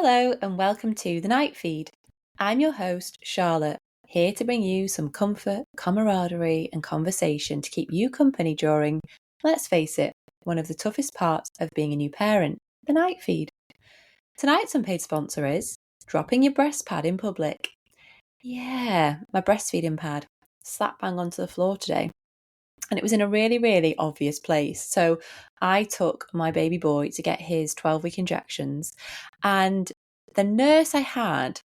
Hello and welcome to The Night Feed. I'm your host, Charlotte, here to bring you some comfort, camaraderie and conversation to keep you company during, let's face it, one of the toughest parts of being a new parent, The Night Feed. Tonight's unpaid sponsor is dropping your breast pad in public. Yeah, my breastfeeding pad, slap bang onto the floor today. And it was in a really, really obvious place. So I took my baby boy to get his 12-week injections, and the nurse I had,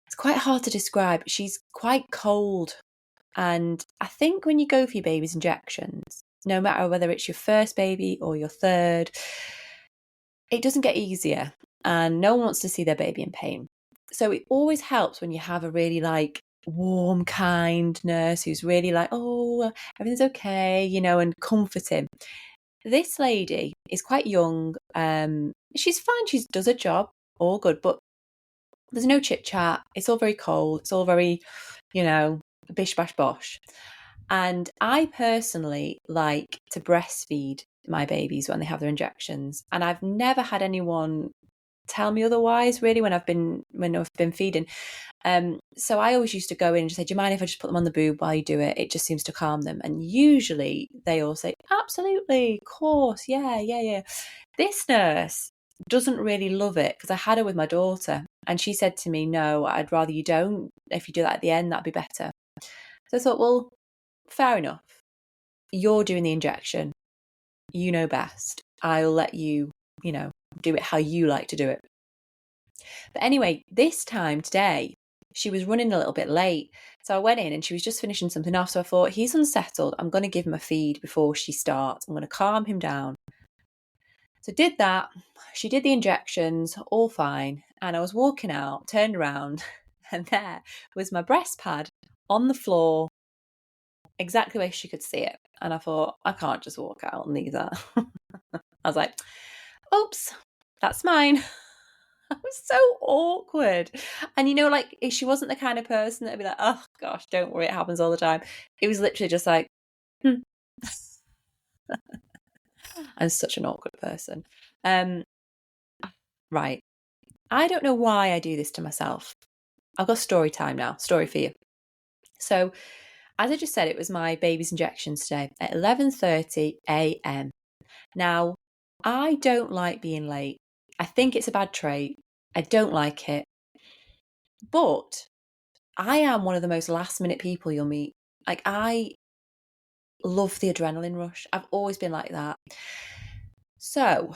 it's quite hard to describe. She's quite cold. And I think when you go for your baby's injections, no matter whether it's your first baby or your third, it doesn't get easier. And no one wants to see their baby in pain. So it always helps when you have a really warm, kind nurse who's really oh, everything's okay, and comforting. This lady is quite young. She's fine. She does her job, all good, but there's no chit chat. It's all very cold. It's all very, bish bash bosh. And I personally like to breastfeed my babies when they have their injections, and I've never had anyone tell me otherwise, really, when I've been feeding. So I always used to go in and just say, do you mind if I just put them on the boob while you do it? It just seems to calm them. And usually they all say, absolutely, of course, yeah. This nurse doesn't really love it, because I had her with my daughter and she said to me, no, I'd rather you don't. If you do that at the end, that'd be better. So I thought, well, fair enough. You're doing the injection. You know best. I'll let you, do it how you like to do it. But anyway, this time today, she was running a little bit late. So I went in and she was just finishing something off. So I thought, he's unsettled. I'm going to give him a feed before she starts. I'm going to calm him down. So did that. She did the injections, all fine. And I was walking out, turned around, and there was my breast pad on the floor, exactly where she could see it. And I thought, I can't just walk out and leave that. I was like, oops, that's mine. It was so awkward. And she wasn't the kind of person that'd be like, oh gosh, don't worry, it happens all the time. It was literally just like, I'm such an awkward person. Right. I don't know why I do this to myself. I've got story time now. Story for you. So, as I just said, it was my baby's injections today at 11:30 a.m. Now, I don't like being late. I think it's a bad trait. I don't like it. But I am one of the most last minute people you'll meet. I love the adrenaline rush. I've always been like that. So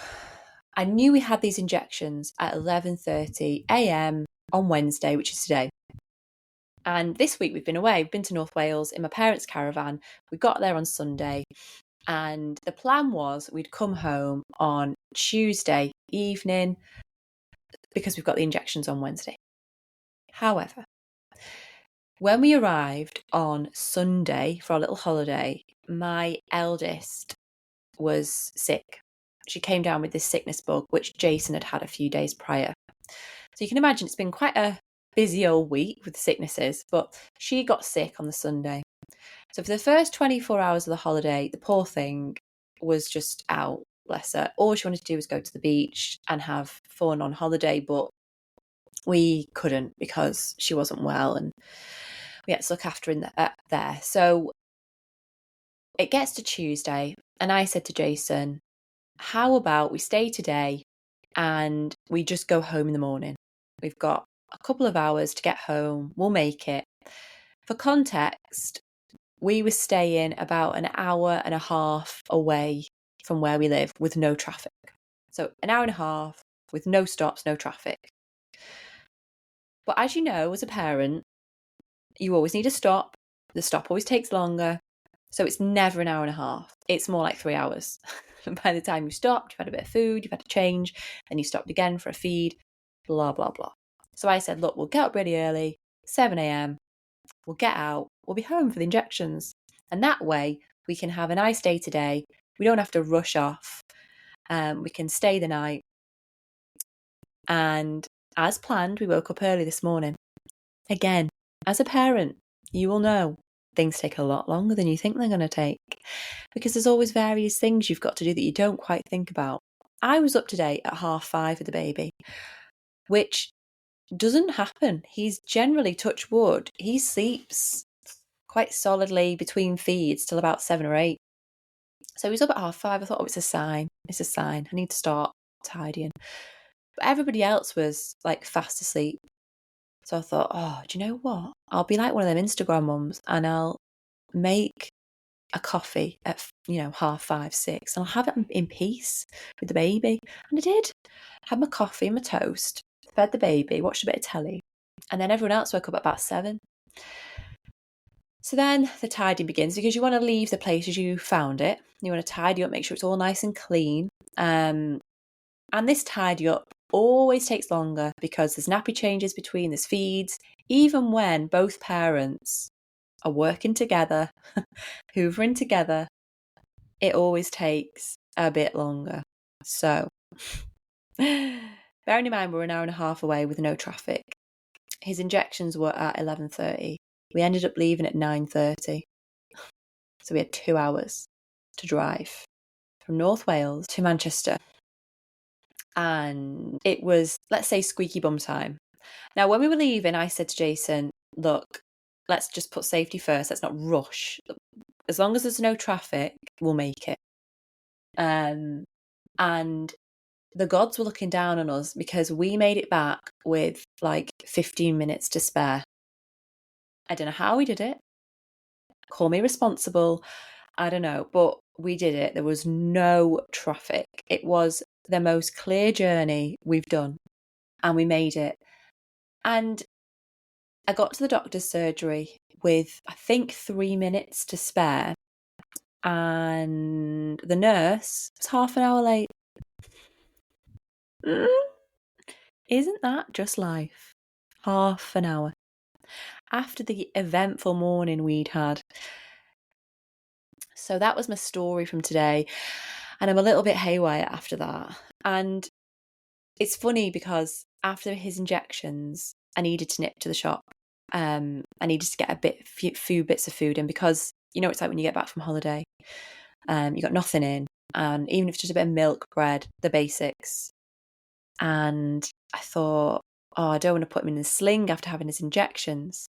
I knew we had these injections at 11:30 a.m. on Wednesday, which is today. And this week we've been away. We've been to North Wales in my parents' caravan. We got there on Sunday. And the plan was we'd come home on Tuesday evening because we've got the injections on Wednesday. However, when we arrived on Sunday for our little holiday, my eldest was sick. She came down with this sickness bug, which Jason had had a few days prior. So you can imagine it's been quite a busy old week with sicknesses, but she got sick on the Sunday. So for the first 24 hours of the holiday, the poor thing was just out, bless her. All she wanted to do was go to the beach and have fun on holiday, but we couldn't because she wasn't well and we had to look after her there. So it gets to Tuesday and I said to Jason, how about we stay today and we just go home in the morning? We've got a couple of hours to get home. We'll make it. For context, we were staying about an hour and a half away from where we live with no traffic. So an hour and a half with no stops, no traffic. But as you know, as a parent, you always need a stop. The stop always takes longer. So it's never an hour and a half. It's more like 3 hours. By the time you stopped, you've had a bit of food, you've had to change, then you stopped again for a feed, blah, blah, blah. So I said, look, we'll get up really early, 7 a.m. We'll get out. We'll be home for the injections. And that way we can have a nice day today. We don't have to rush off. We can stay the night. And as planned, we woke up early this morning. Again, as a parent, you will know things take a lot longer than you think they're going to take, because there's always various things you've got to do that you don't quite think about. I was up today at 5:30 with the baby. which doesn't happen. He's generally, touch wood, he sleeps quite solidly between feeds till about 7 or 8. So he's up at 5:30. I thought, oh, it's a sign. It's a sign. I need to start tidying. But everybody else was like fast asleep. So I thought, oh, do you know what? I'll be like one of them Instagram mums and I'll make a coffee at 5:30, 6, and I'll have it in peace with the baby. And I did. Had my coffee, my toast, fed the baby, watched a bit of telly, and then everyone else woke up at about 7. So then the tidying begins, because you want to leave the place as you found it. You want to tidy up, make sure it's all nice and clean. And this tidy up always takes longer because there's nappy changes between, there's feeds, even when both parents are working together, hoovering together, it always takes a bit longer. So, bearing in mind we're an hour and a half away with no traffic, his injections were at 11:30. We ended up leaving at 9:30. So we had 2 hours to drive from North Wales to Manchester. And it was, let's say, squeaky bum time. Now, when we were leaving, I said to Jason, look, let's just put safety first. Let's not rush. As long as there's no traffic, we'll make it. And the gods were looking down on us because we made it back with like 15 minutes to spare. I don't know how we did it. Call me responsible. I don't know, but we did it. There was no traffic. It was the most clear journey we've done, and we made it. And I got to the doctor's surgery with, I think, 3 minutes to spare, and the nurse was half an hour late. Isn't that just life? Half an hour. After the eventful morning we'd had. So that was my story from today. And I'm a little bit haywire after that. And it's funny because after his injections, I needed to nip to the shop. I needed to get few bits of food in, because it's like when you get back from holiday, you got nothing in, and even if it's just a bit of milk, bread, the basics. And I thought, oh, I don't want to put him in a sling after having his injections.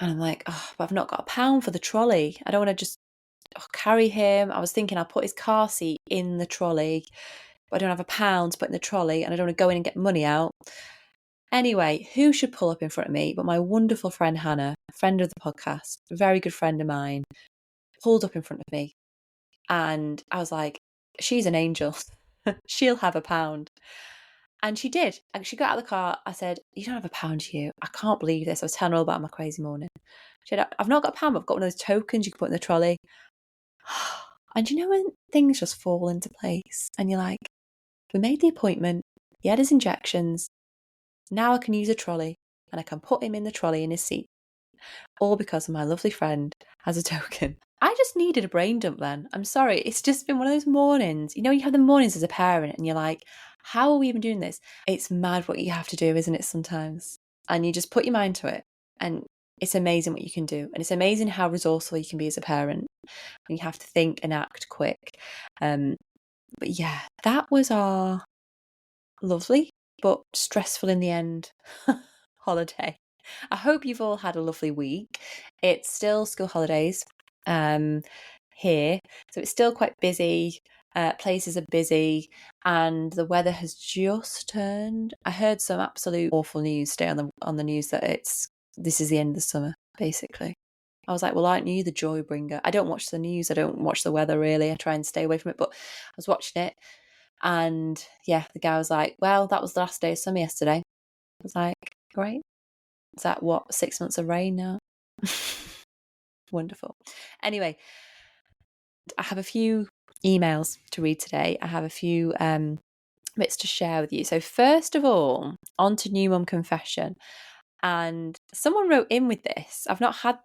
And I'm like, oh, but I've not got £1 for the trolley. I don't want to just carry him. I was thinking I'll put his car seat in the trolley, but I don't have £1 to put in the trolley, and I don't want to go in and get money out. Anyway, who should pull up in front of me but my wonderful friend Hannah, friend of the podcast, a very good friend of mine, pulled up in front of me. And I was like, she's an angel. She'll have £1. And she did. And she got out of the car. I said, you don't have £1, you? I can't believe this. I was telling her all about my crazy morning. She said, I've not got £1, but I've got one of those tokens you can put in the trolley. And when things just fall into place and you're like, we made the appointment, he had his injections, now I can use a trolley and I can put him in the trolley in his seat. All because my lovely friend has a token. I just needed a brain dump then. I'm sorry. It's just been one of those mornings. You have the mornings as a parent and you're like, how are we even doing this? It's mad what you have to do, isn't it, sometimes? And you just put your mind to it. And it's amazing what you can do. And it's amazing how resourceful you can be as a parent when you have to think and act quick. But yeah, that was our lovely but stressful in the end holiday. I hope you've all had a lovely week. It's still school holidays here, so it's still quite busy. Places are busy, and the weather has just turned. I heard some absolute awful news today on the news that this is the end of the summer, basically. I was like, well, aren't you the joy bringer? I don't watch the news. I don't watch the weather, really. I try and stay away from it, but I was watching it. And yeah, the guy was like, well, that was the last day of summer yesterday. I was like, great. Is that 6 months of rain now? Wonderful. Anyway, I have a few emails to read today. I have a few bits to share with you. So first of all, on to new mum confession. And someone wrote in with this. I've not had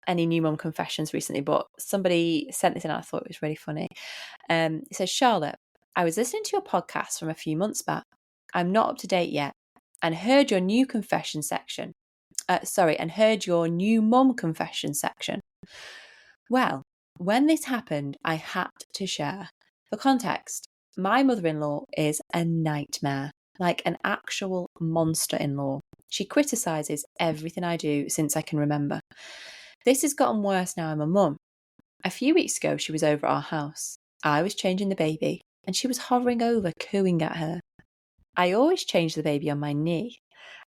any new mum confessions recently, but somebody sent this in and I thought it was really funny. It says, Charlotte, I was listening to your podcast from a few months back. I'm not up to date yet and heard your new confession section. And heard your new mum confession section. Well, when this happened, I had to share. For context, my mother-in-law is a nightmare. like an actual monster-in-law. She criticises everything I do since I can remember. This has gotten worse now I'm a mum. A few weeks ago, she was over at our house. I was changing the baby, and she was hovering over, cooing at her. I always change the baby on my knee,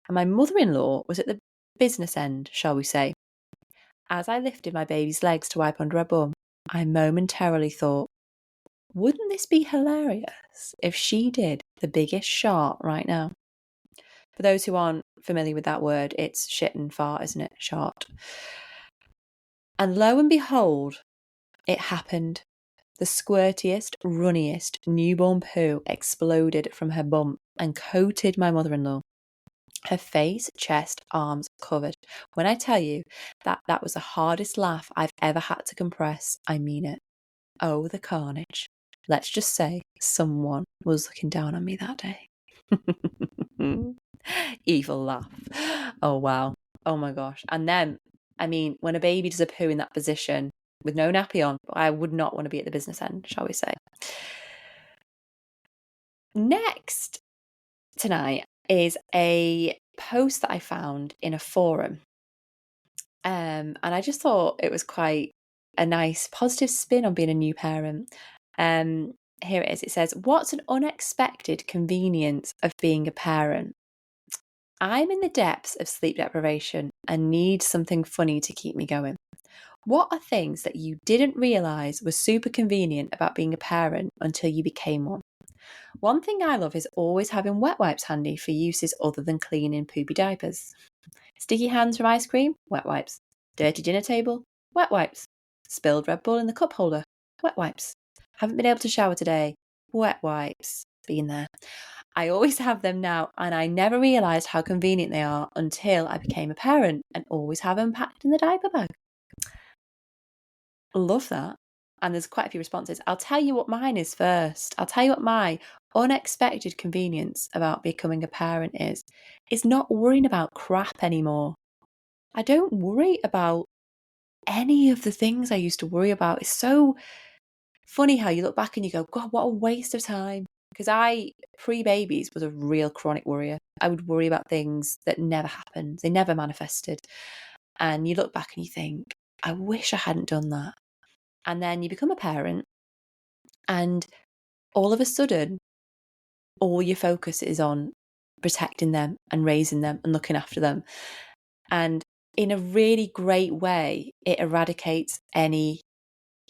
and my mother-in-law was at the business end, shall we say. As I lifted my baby's legs to wipe under her bum, I momentarily thought, wouldn't this be hilarious if she did the biggest shart right now? For those who aren't familiar with that word, it's shit and fart, isn't it? Shart. And lo and behold, it happened. The squirtiest, runniest newborn poo exploded from her bum and coated my mother-in-law. Her face, chest, arms covered. When I tell you that was the hardest laugh I've ever had to compress, I mean it. Oh, the carnage. Let's just say someone was looking down on me that day. Evil laugh. Oh, wow. Oh, my gosh. And then, I mean, when a baby does a poo in that position with no nappy on, I would not want to be at the business end, shall we say. Next tonight is a post that I found in a forum. And I just thought it was quite a nice positive spin on being a new parent. Here it is. It says, what's an unexpected convenience of being a parent? I'm in the depths of sleep deprivation and need something funny to keep me going. What are things that you didn't realise were super convenient about being a parent until you became one? One thing I love is always having wet wipes handy for uses other than cleaning poopy diapers. Sticky hands from ice cream? Wet wipes. Dirty dinner table? Wet wipes. Spilled Red Bull in the cup holder? Wet wipes. Haven't been able to shower today? Wet wipes. Been there. I always have them now, and I never realised how convenient they are until I became a parent and always have them packed in the diaper bag. Love that. And there's quite a few responses. I'll tell you what mine is first. I'll tell you what my unexpected convenience about becoming a parent is. It's not worrying about crap anymore. I don't worry about any of the things I used to worry about. It's so funny how you look back and you go, God, what a waste of time. Because I, pre-babies, was a real chronic worrier. I would worry about things that never happened. They never manifested. And you look back and you think, I wish I hadn't done that. And then you become a parent and all of a sudden, all your focus is on protecting them and raising them and looking after them. And in a really great way, it eradicates any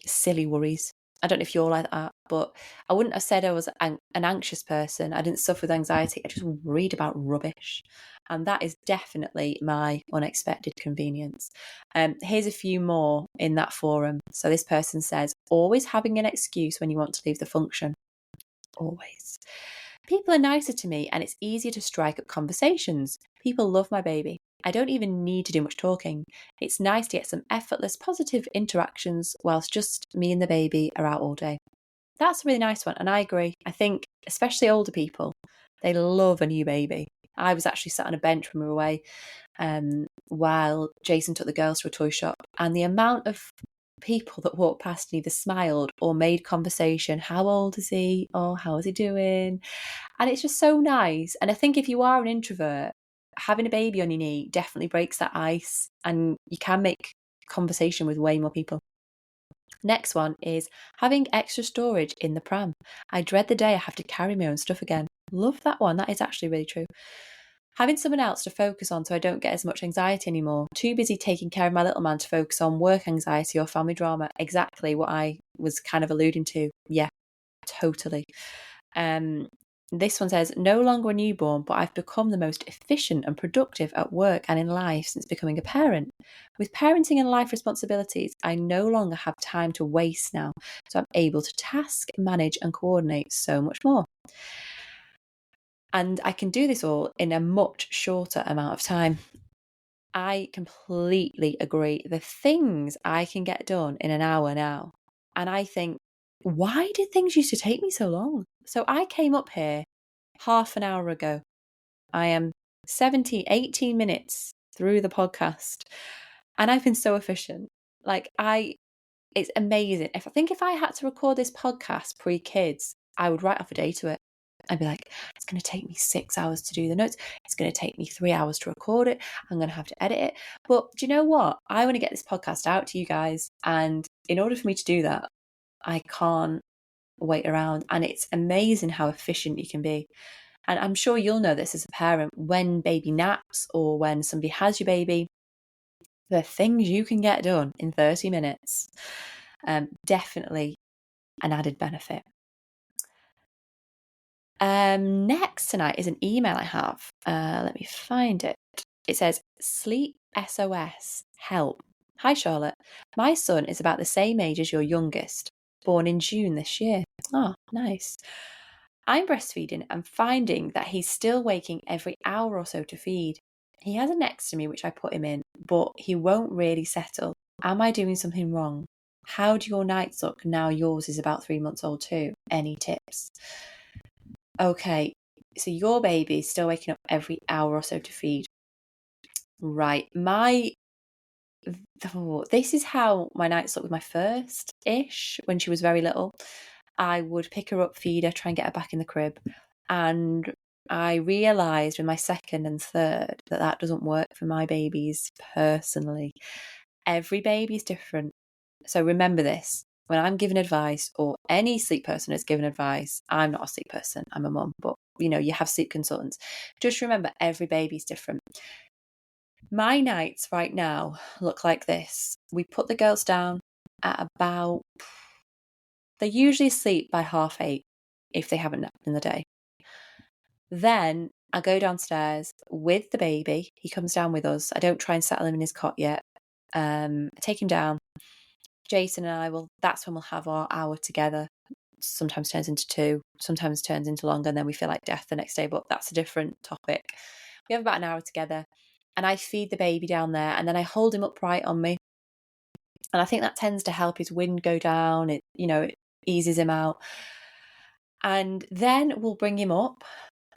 silly worries. I don't know if you're like that, but I wouldn't have said I was an anxious person. I didn't suffer with anxiety. I just worried about rubbish. And that is definitely my unexpected convenience. Here's a few more in that forum. So this person says, always having an excuse when you want to leave the function. Always. People are nicer to me and it's easier to strike up conversations. People love my baby. I don't even need to do much talking. It's nice to get some effortless, positive interactions whilst just me and the baby are out all day. That's a really nice one. And I agree. I think, especially older people, they love a new baby. I was actually sat on a bench when we were away while Jason took the girls to a toy shop. And the amount of people that walked past and either smiled or made conversation. How old is he? Oh, how is he doing? And it's just so nice. And I think if you are an introvert, having a baby on your knee definitely breaks that ice and you can make conversation with way more people. Next one is having extra storage in the pram. I dread the day I have to carry my own stuff again. Love that one. That is actually really true. Having someone else to focus on so I don't get as much anxiety anymore. Too busy taking care of my little man to focus on work anxiety or family drama. Exactly what I was kind of alluding to. Yeah, totally. This one says, no longer a newborn, but I've become the most efficient and productive at work and in life since becoming a parent. With parenting and life responsibilities, I no longer have time to waste now, so I'm able to task, manage and coordinate so much more. And I can do this all in a much shorter amount of time. I completely agree. The things I can get done in an hour now. And I think, why did things used to take me so long? So I came up here half an hour ago. I am 18 minutes through the podcast. And I've been so efficient. It's amazing. If I had to record this podcast pre-kids, I would write off a day to it. I'd be like, it's going to take me 6 hours to do the notes. It's going to take me 3 hours to record it. I'm going to have to edit it. But do you know what? I want to get this podcast out to you guys. And in order for me to do that, I can't wait around. And it's amazing how efficient you can be. And I'm sure you'll know this as a parent, when baby naps or when somebody has your baby, the things you can get done in 30 minutes. Definitely an added benefit. Next tonight is an email I have. Let me find it. It says, Sleep SOS, help. Hi, Charlotte. My son is about the same age as your youngest, born in June this year. Oh, nice. I'm breastfeeding and finding that he's still waking every hour or so to feed. He has a next to me, which I put him in, but he won't really settle. Am I doing something wrong? How do your nights look now yours is about 3 months old too? Any tips? Okay, so your baby is still waking up every hour or so to feed. Right, this is how my nights look with my first-ish, when she was very little. I would pick her up, feed her, try and get her back in the crib. And I realised with my second and third that doesn't work for my babies personally. Every baby is different. So remember this. When I'm giving advice, or any sleep person is giving advice, I'm not a sleep person, I'm a mum, but you have sleep consultants. Just remember, every baby's different. My nights right now look like this. We put the girls down at about, they usually sleep by 8:30 if they haven't napped in the day. Then I go downstairs with the baby. He comes down with us. I don't try and settle him in his cot yet. I take him down. Jason and I that's when we'll have our hour together. Sometimes turns into 2, sometimes turns into longer, and then we feel like death the next day, but that's a different topic. We have about an hour together, and I feed the baby down there, and then I hold him upright on me. And I think that tends to help his wind go down. It eases him out. And then we'll bring him up.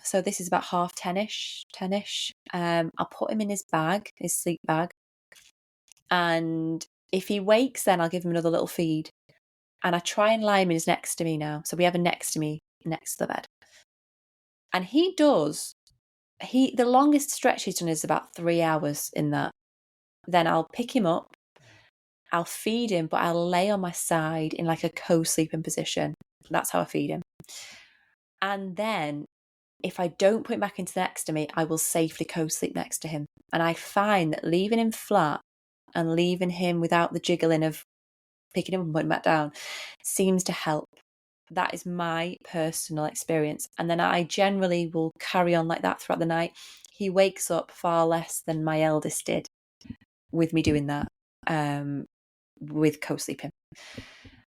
So this is about 10ish. I'll put him in his bag, his sleep bag. And if he wakes, then I'll give him another little feed. And I try and lie him in his next to me now. So we have a next to me next to the bed. And the longest stretch he's done is about 3 hours in that. Then I'll pick him up, I'll feed him, but I'll lay on my side in like a co-sleeping position. That's how I feed him. And then if I don't put him back into the next to me, I will safely co-sleep next to him. And I find that leaving him flat and leaving him without the jiggling of picking him up and putting him back down seems to help. That is my personal experience. And then I generally will carry on like that throughout the night. He wakes up far less than my eldest did with me doing that, with co-sleeping.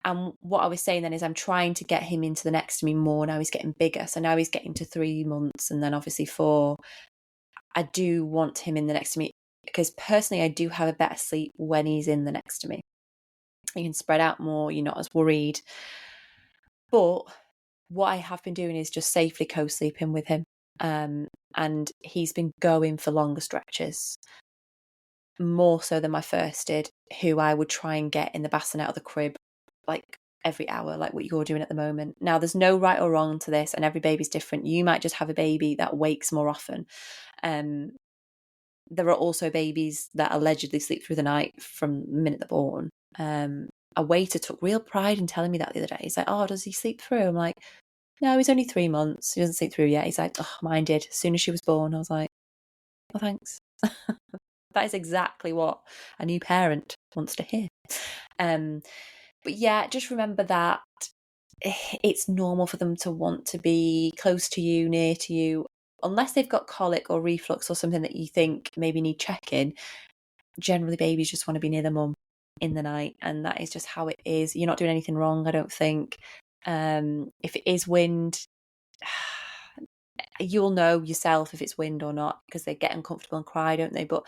And what I was saying then is I'm trying to get him into the next to me more. Now he's getting bigger. So now he's getting to 3 months and then obviously 4. I do want him in the next to me because personally I do have a better sleep when he's in the next to me. You can spread out more. You're not as worried. But what I have been doing is just safely co-sleeping with him. And he's been going for longer stretches, more so than my first did, who I would try and get in the bassinet out of the crib like every hour, like what you're doing at the moment. Now, there's no right or wrong to this, and every baby's different. You might just have a baby that wakes more often. There are also babies that allegedly sleep through the night from the minute they're born. A waiter took real pride in telling me that the other day. He's like, oh, does he sleep through? I'm like, no, he's only 3 months. He doesn't sleep through yet. He's like, oh, mine did. As soon as she was born, I was like, oh, thanks. That is exactly what a new parent wants to hear. But yeah, just remember that it's normal for them to want to be close to you, near to you, unless they've got colic or reflux or something that you think maybe need checking. Generally, babies just want to be near their mum in the night, and that is just how it is. You're not doing anything wrong, I don't think. If it is wind, you'll know yourself if it's wind or not, because they get uncomfortable and cry, don't they? But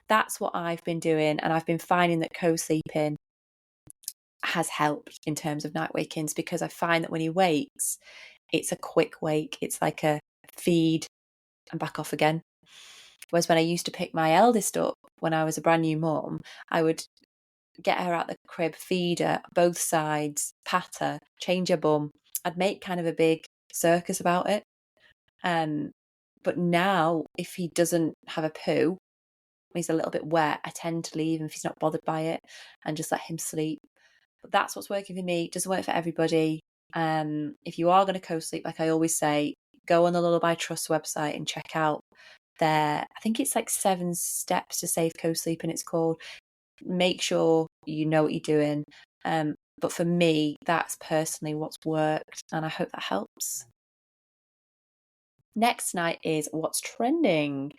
that's what I've been doing, and I've been finding that co-sleeping has helped in terms of night wakings, because I find that when he wakes, it's a quick wake. It's like a feed and back off again. Whereas when I used to pick my eldest up when I was a brand new mum, I would get her out the crib, feed her both sides, pat her, change her bum. I'd make kind of a big circus about it. But now, if he doesn't have a poo, he's a little bit wet, I tend to leave him if he's not bothered by it and just let him sleep. But that's what's working for me. It doesn't work for everybody. If you are going to co-sleep, like I always say, go on the Lullaby Trust website and check out I think it's like 7 steps to safe co-sleep, and it's called. Make sure you know what you're doing. But for me, that's personally what's worked, and I hope that helps. Next night is what's trending.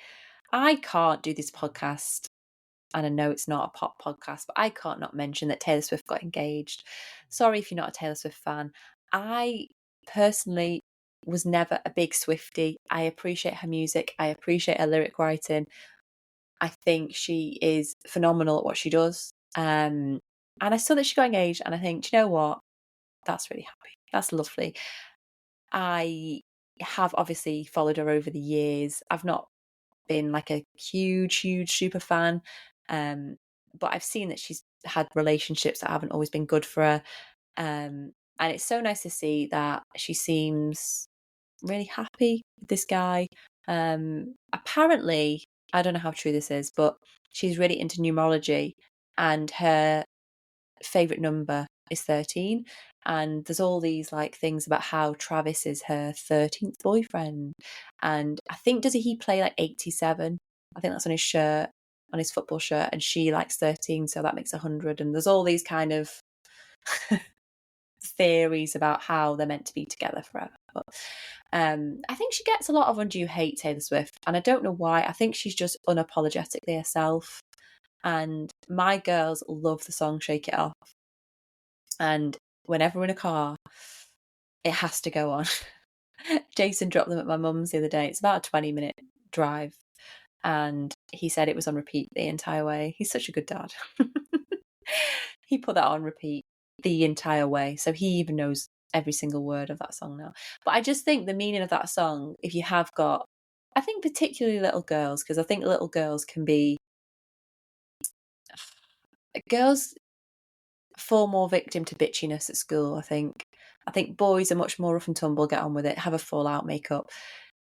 I can't do this podcast, and I know it's not a pop podcast, but I can't not mention that Taylor Swift got engaged. Sorry if you're not a Taylor Swift fan. I personally was never a big Swiftie. I appreciate her music. I appreciate her lyric writing. I think she is phenomenal at what she does. And I saw that she got engaged, and I think, do you know what? That's really happy. That's lovely. I have obviously followed her over the years. I've not been like a huge super fan, but I've seen that she's had relationships that haven't always been good for her, and it's so nice to see that she seems really happy with this guy. Apparently, I don't know how true this is, but she's really into numerology, and her favorite number is 13, and there's all these like things about how Travis is her 13th boyfriend, and I think does he play like 87? I think that's on his shirt, on his football shirt, and she likes 13, so that makes 100, and there's all these kind of theories about how they're meant to be together forever. But I think she gets a lot of undue hate, Taylor Swift, and I don't know why. I think she's just unapologetically herself, and my girls love the song Shake It Off, and whenever we're in a car, it has to go on. Jason dropped them at my mum's the other day. It's about a 20-minute drive, and he said it was on repeat the entire way. He's such a good dad. He put that on repeat the entire way, so he even knows every single word of that song now. But I just think the meaning of that song, if you have got, I think particularly little girls, because I think little girls can be, girls fall more victim to bitchiness at school. I think boys are much more rough and tumble, get on with it, have a fallout, make up.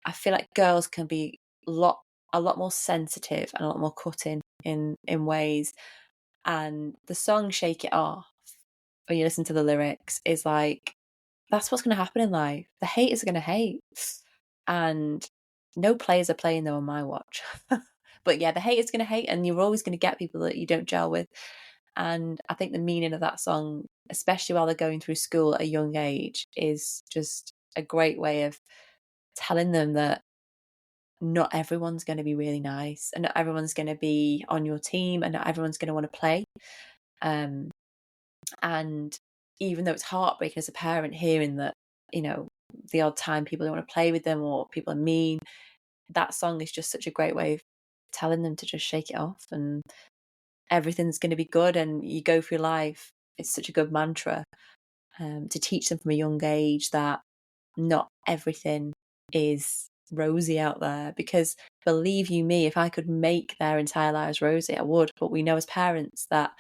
I feel like girls can be a lot more sensitive and a lot more cutting in ways. And the song Shake It Off, when you listen to the lyrics, is like, that's what's going to happen in life. The haters are going to hate, and no players are playing them on my watch. But yeah, the haters are going to hate, and you're always going to get people that you don't gel with. And I think the meaning of that song, especially while they're going through school at a young age, is just a great way of telling them that not everyone's going to be really nice, and not everyone's going to be on your team, and not everyone's going to want to play. And even though it's heartbreaking as a parent hearing that, you know, the odd time people don't want to play with them or people are mean, that song is just such a great way of telling them to just shake it off, and everything's going to be good, and you go through life. It's such a good mantra to teach them from a young age that not everything is rosy out there, because believe you me, if I could make their entire lives rosy, I would. But we know as parents that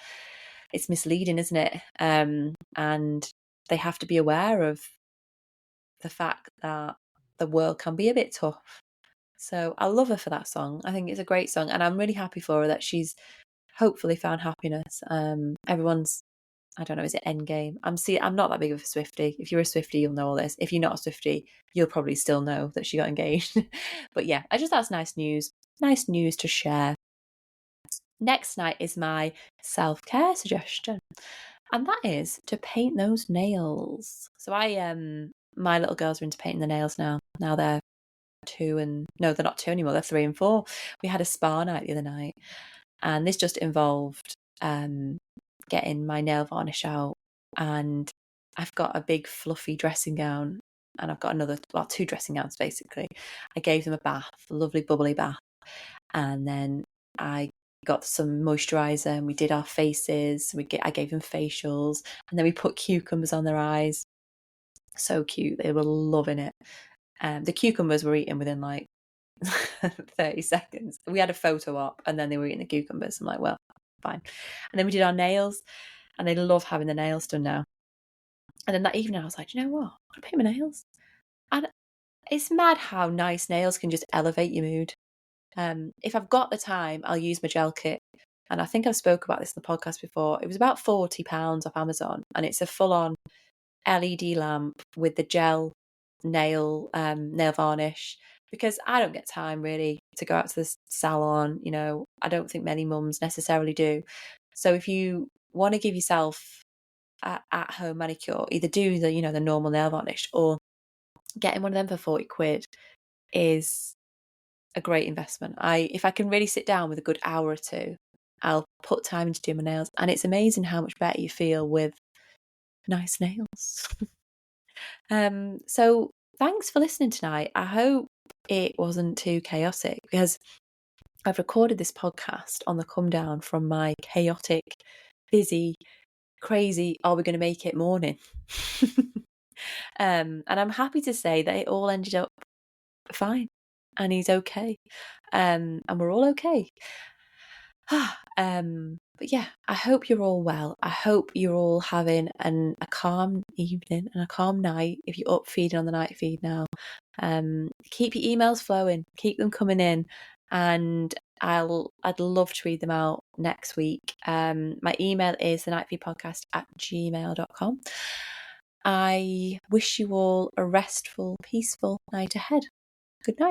it's misleading, isn't it? And they have to be aware of the fact that the world can be a bit tough. So I love her for that song. I think it's a great song, and I'm really happy for her that she's hopefully found happiness. Everyone's, I don't know, is it Endgame? I'm not that big of a Swiftie. If you're a Swiftie, you'll know all this. If you're not a Swiftie, you'll probably still know that she got engaged. But yeah, that's nice news. Nice news to share. Next night is my self-care suggestion, and that is to paint those nails. So my little girls are into painting the nails now. Now they're 2 and no, they're not 2 anymore. They're 3 and 4. We had a spa night the other night, and this just involved getting my nail varnish out, and I've got a big fluffy dressing gown, and I've got 2 dressing gowns basically. I gave them a bath, a lovely bubbly bath, and then I got some moisturizer, and we did our faces. I gave them facials, and then we put cucumbers on their eyes. So cute. They were loving it. The cucumbers were eaten within like 30 seconds. We had a photo op, and then they were eating the cucumbers. I'm like, well, fine. And then we did our nails, and they love having the nails done now. And then that evening I was like, you know what? I'm going to paint my nails. And It's mad how nice nails can just elevate your mood. If I've got the time, I'll use my gel kit. And I think I've spoke about this in the podcast before. It was about £40 off Amazon, and it's a full-on LED lamp with the gel nail varnish, because I don't get time really to go out to the salon. I don't think many mums necessarily do. So if you want to give yourself at home manicure, either do the normal nail varnish, or getting one of them for 40 quid is a great investment. If I can really sit down with a good hour or two, I'll put time into doing my nails, and it's amazing how much better you feel with nice nails. So thanks for listening tonight. I hope it wasn't too chaotic, because I've recorded this podcast on the come down from my chaotic, busy, crazy, are we going to make it morning? And I'm happy to say that it all ended up fine, and he's okay. And we're all okay. But yeah, I hope you're all well. I hope you're all having a calm evening and a calm night if you're up feeding on the night feed now. Keep your emails flowing, keep them coming in, and I'd love to read them out next week. My email is thenightfeedpodcast@gmail.com. I wish you all a restful, peaceful night ahead. Good night.